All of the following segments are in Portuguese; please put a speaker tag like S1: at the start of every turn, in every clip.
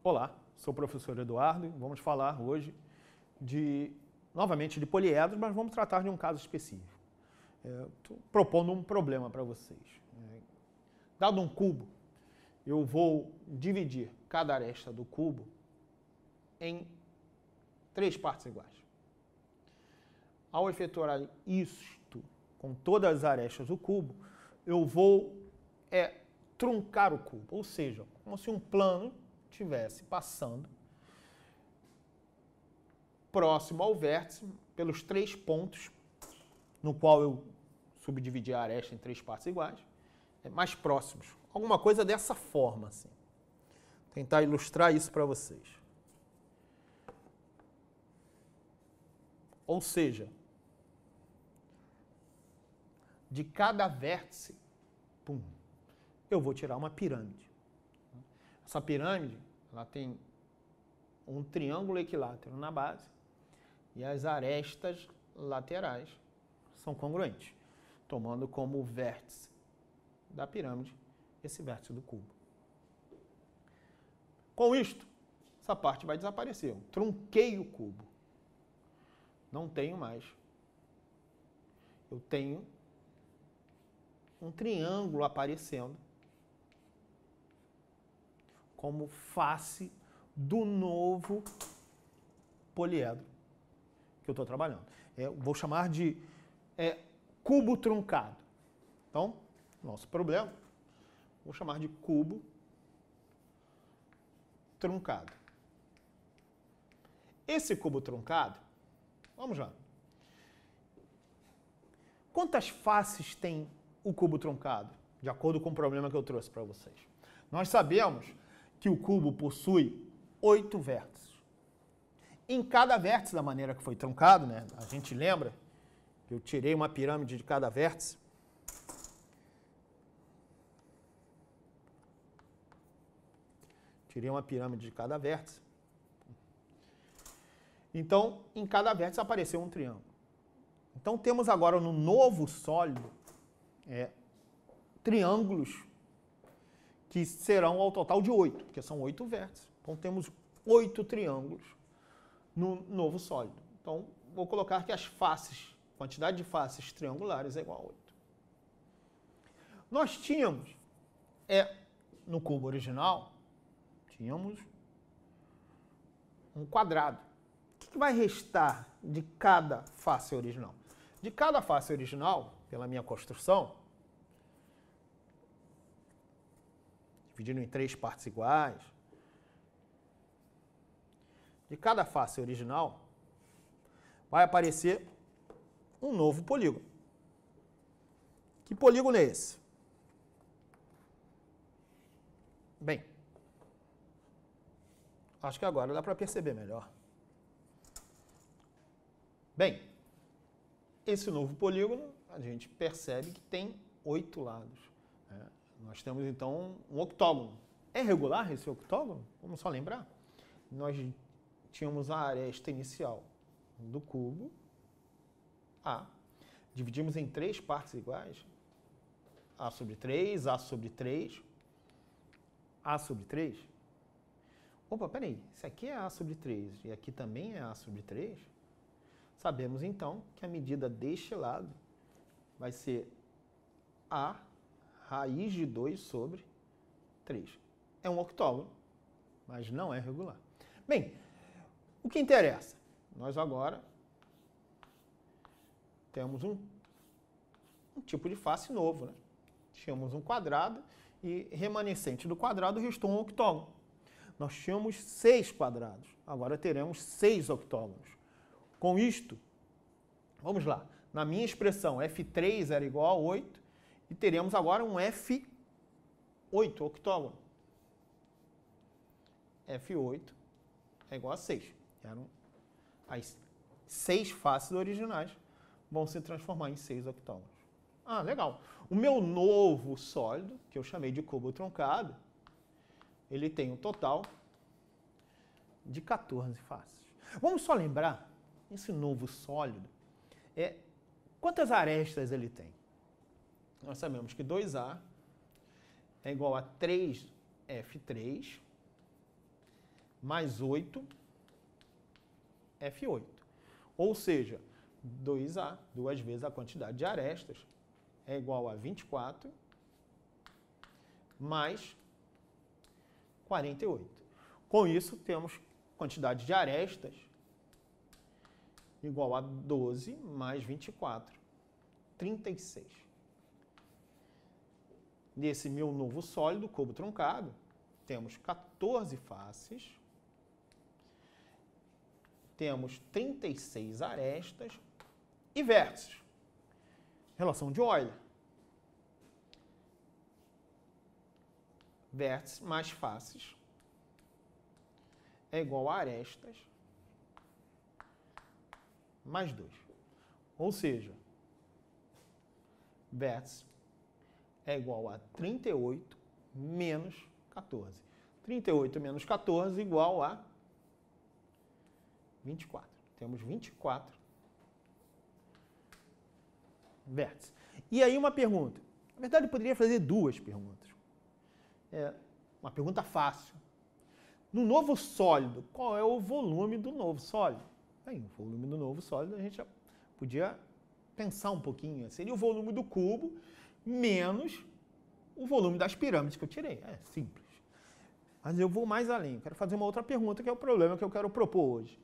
S1: Olá, sou o professor Eduardo e vamos falar hoje novamente de poliedros, mas vamos tratar de um caso específico. Estou propondo um problema para vocês. Dado um cubo, eu vou dividir cada aresta do cubo em 3 partes iguais. Ao efetuar isto com todas as arestas do cubo, eu vou truncar o cubo, ou seja, como se um plano estivesse passando próximo ao vértice pelos 3 pontos no qual eu subdividi a aresta em 3 partes iguais, mais próximos. Alguma coisa dessa forma, assim. Vou tentar ilustrar isso para vocês. Ou seja, de cada vértice, eu vou tirar uma pirâmide. Essa pirâmide, ela tem um triângulo equilátero na base e as arestas laterais são congruentes, tomando como vértice da pirâmide esse vértice do cubo. Com isto, essa parte vai desaparecer. Eu trunquei o cubo. Não tenho mais. Eu tenho um triângulo aparecendo como face do novo poliedro que eu estou trabalhando. Eu vou chamar de cubo truncado. Então, nosso problema, vou chamar de cubo truncado. Esse cubo truncado, vamos lá. Quantas faces tem o cubo truncado? De acordo com o problema que eu trouxe para vocês. Nós sabemos que o cubo possui 8 vértices. Em cada vértice, da maneira que foi truncado, né, a gente lembra que eu tirei uma pirâmide de cada vértice. Tirei uma pirâmide de cada vértice. Então, em cada vértice apareceu um triângulo. Então, temos agora no novo sólido triângulos que serão ao total de 8, porque são 8 vértices. Então, temos 8 triângulos no novo sólido. Então, vou colocar que as faces, quantidade de faces triangulares é igual a 8. Nós tínhamos, no cubo original, tínhamos um quadrado. O que vai restar de cada face original? De cada face original, pela minha construção, dividindo em 3 partes iguais, de cada face original, vai aparecer um novo polígono. Que polígono é esse? Bem, acho que agora dá para perceber melhor. Bem, esse novo polígono, a gente percebe que tem 8 lados. Nós temos, então, um octógono. É regular esse octógono? Vamos só lembrar. Nós tínhamos a aresta inicial do cubo, A. Dividimos em 3 partes iguais. A sobre 3, A sobre 3, A sobre 3. Opa, peraí, isso aqui é A sobre 3 e aqui também é A sobre 3. Sabemos, então, que a medida deste lado vai ser A raiz de 2 sobre 3. É um octógono, mas não é regular. Bem, o que interessa? Nós agora temos um tipo de face novo, né? Tínhamos um quadrado e remanescente do quadrado restou um octógono. Nós tínhamos 6 quadrados, agora teremos 6 octógonos. Com isto, vamos lá, na minha expressão F3 era igual a 8 e teremos agora um F8 octógono. F8 é igual a 6. As 6 faces originais vão se transformar em 6 octógonos. Ah, legal. O meu novo sólido, que eu chamei de cubo truncado, ele tem um total de 14 faces. Vamos só lembrar, esse novo sólido, quantas arestas ele tem? Nós sabemos que 2A é igual a 3F3 mais 8, F8. Ou seja, 2A, duas vezes a quantidade de arestas, é igual a 24 mais 48. Com isso, temos quantidade de arestas igual a 12 mais 24, 36. Nesse meu novo sólido, cubo truncado, temos 14 faces, temos 36 arestas e vértices. Relação de Euler. Vértices mais faces é igual a arestas mais 2. Ou seja, vértice é igual a 38 menos 14. 38 menos 14 igual a 24. Temos 24 vértices. E aí uma pergunta. Na verdade, eu poderia fazer duas perguntas. Uma pergunta fácil. No novo sólido, qual é o volume do novo sólido? Bem, o volume do novo sólido a gente já podia pensar um pouquinho. Seria o volume do cubo menos o volume das pirâmides que eu tirei. É simples. Mas eu vou mais além. Eu quero fazer uma outra pergunta, que é o problema que eu quero propor hoje.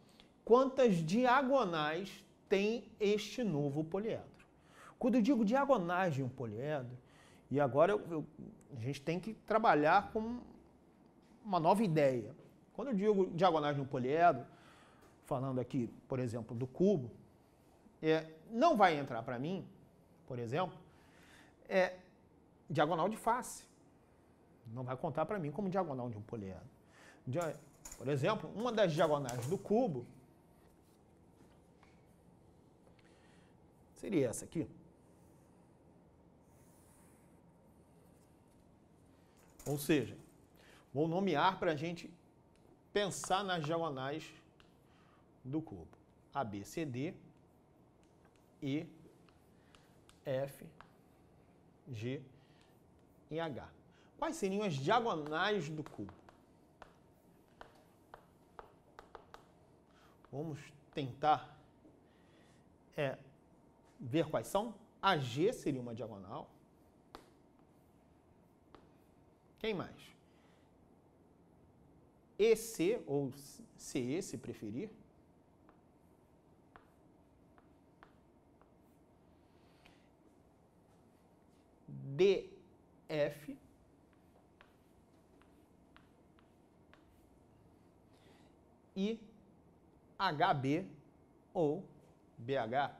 S1: Quantas diagonais tem este novo poliedro? Quando eu digo diagonais de um poliedro, e agora a gente tem que trabalhar com uma nova ideia. Quando eu digo diagonais de um poliedro, falando aqui, por exemplo, do cubo, não vai entrar para mim, por exemplo, diagonal de face. Não vai contar para mim como diagonal de um poliedro. Por exemplo, uma das diagonais do cubo seria essa aqui. Ou seja, vou nomear para a gente pensar nas diagonais do cubo. A, B, C, D, E, F, G e H. Quais seriam as diagonais do cubo? Vamos tentar ver quais são. A G seria uma diagonal. Quem mais? EC, ou CE, se preferir. DF. E HB, ou BH.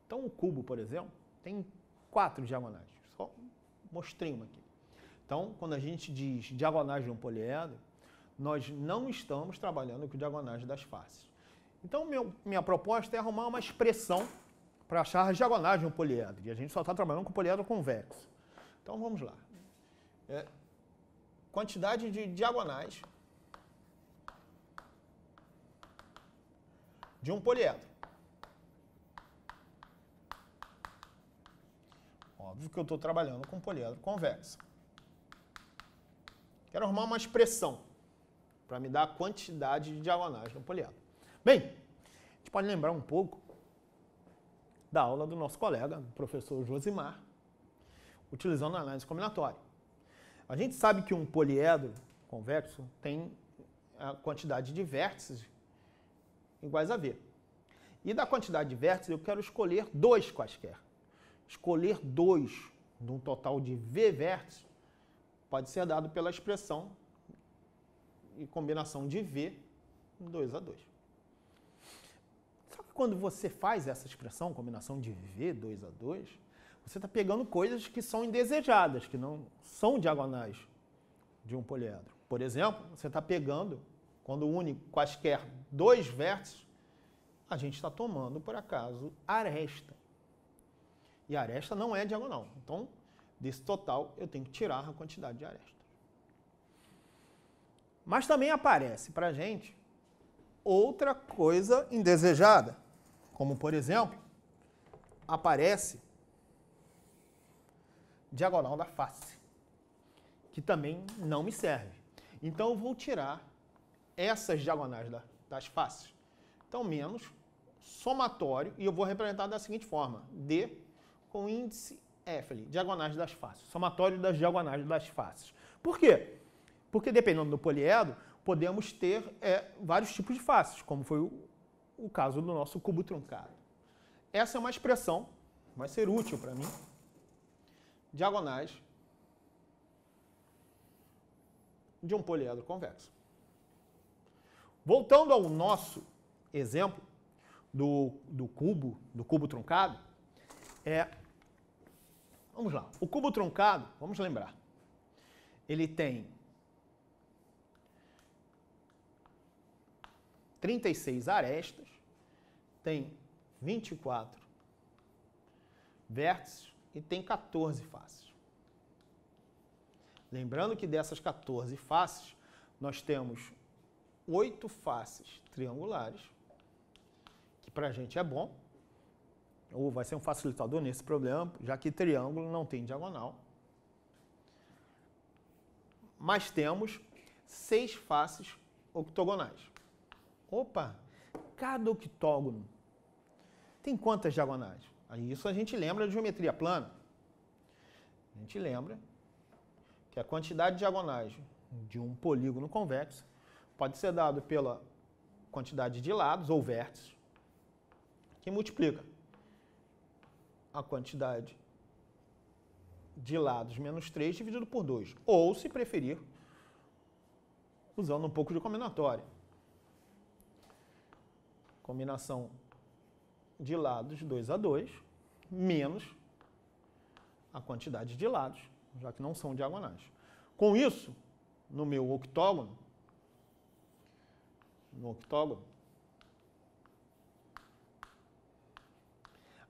S1: Então, o cubo, por exemplo, tem 4 diagonais. Só mostrei uma aqui. Então, quando a gente diz diagonais de um poliedro, nós não estamos trabalhando com diagonais das faces. Então, minha proposta é arrumar uma expressão para achar as diagonais de um poliedro. E a gente só está trabalhando com poliedro convexo. Então, vamos lá. Quantidade de diagonais de um poliedro. Óbvio que eu estou trabalhando com poliedro convexo. Quero arrumar uma expressão para me dar a quantidade de diagonais no poliedro. Bem, a gente pode lembrar um pouco da aula do nosso colega, o professor Josimar, utilizando a análise combinatória. A gente sabe que um poliedro convexo tem a quantidade de vértices iguais a V. E da quantidade de vértices eu quero escolher 2 quaisquer. Escolher 2 de um total de V vértices pode ser dado pela expressão e combinação de V 2 a 2. Só que quando você faz essa expressão, combinação de V 2 a 2, você está pegando coisas que são indesejadas, que não são diagonais de um poliedro. Por exemplo, você está pegando, quando une quaisquer 2 vértices, a gente está tomando, por acaso, aresta. E a aresta não é diagonal. Então, desse total, eu tenho que tirar a quantidade de arestas. Mas também aparece para a gente outra coisa indesejada. Como, por exemplo, aparece diagonal da face. que também não me serve. Então, eu vou tirar essas diagonais das faces. Então, menos somatório, e eu vou representar da seguinte forma: D com índice F ali, diagonais das faces. Somatório das diagonais das faces. Por quê? Porque, dependendo do poliedro, podemos ter vários tipos de faces, como foi o caso do nosso cubo truncado. Essa é uma expressão, vai ser útil para mim, diagonais de um poliedro convexo. Voltando ao nosso exemplo do cubo truncado, vamos lá, o cubo truncado, vamos lembrar, ele tem 36 arestas, tem 24 vértices e tem 14 faces. Lembrando que dessas 14 faces, nós temos 8 faces triangulares, que para a gente é bom, ou vai ser um facilitador nesse problema, já que triângulo não tem diagonal. Mas temos 6 faces octogonais. Opa, cada octógono tem quantas diagonais? Isso a gente lembra de geometria plana. A gente lembra que a quantidade de diagonais de um polígono convexo pode ser dado pela quantidade de lados ou vértices, que multiplica a quantidade de lados menos 3 dividido por 2. Ou, se preferir, usando um pouco de combinatória. Combinação de lados 2 a 2, menos a quantidade de lados, já que não são diagonais. Com isso, no meu octógono,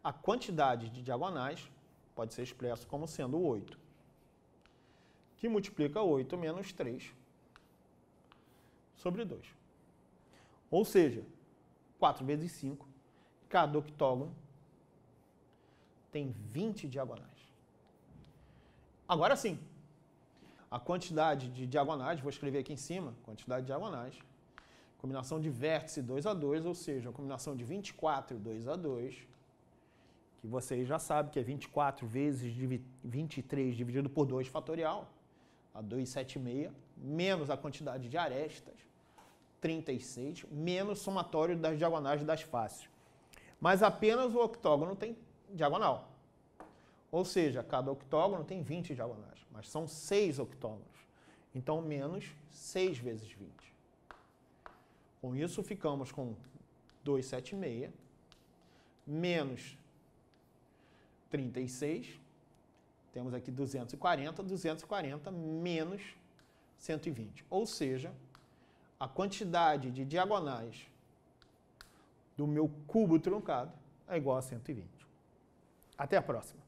S1: a quantidade de diagonais pode ser expressa como sendo 8, que multiplica 8 menos 3 sobre 2. Ou seja, 4 vezes 5, cada octógono tem 20 diagonais. Agora sim, a quantidade de diagonais, vou escrever aqui em cima, quantidade de diagonais, combinação de vértice 2 a 2, ou seja, a combinação de 24 2 a 2, que vocês já sabem que é 24 vezes 23 dividido por 2 fatorial, a 276, menos a quantidade de arestas, 36, menos somatório das diagonais das faces. Mas apenas o octógono tem diagonal. Ou seja, cada octógono tem 20 diagonais, mas são 6 octógonos. Então, menos 6 vezes 20. Com isso, ficamos com 276, menos 36, temos aqui 240 menos 120. Ou seja, a quantidade de diagonais do meu cubo truncado é igual a 120. Até a próxima.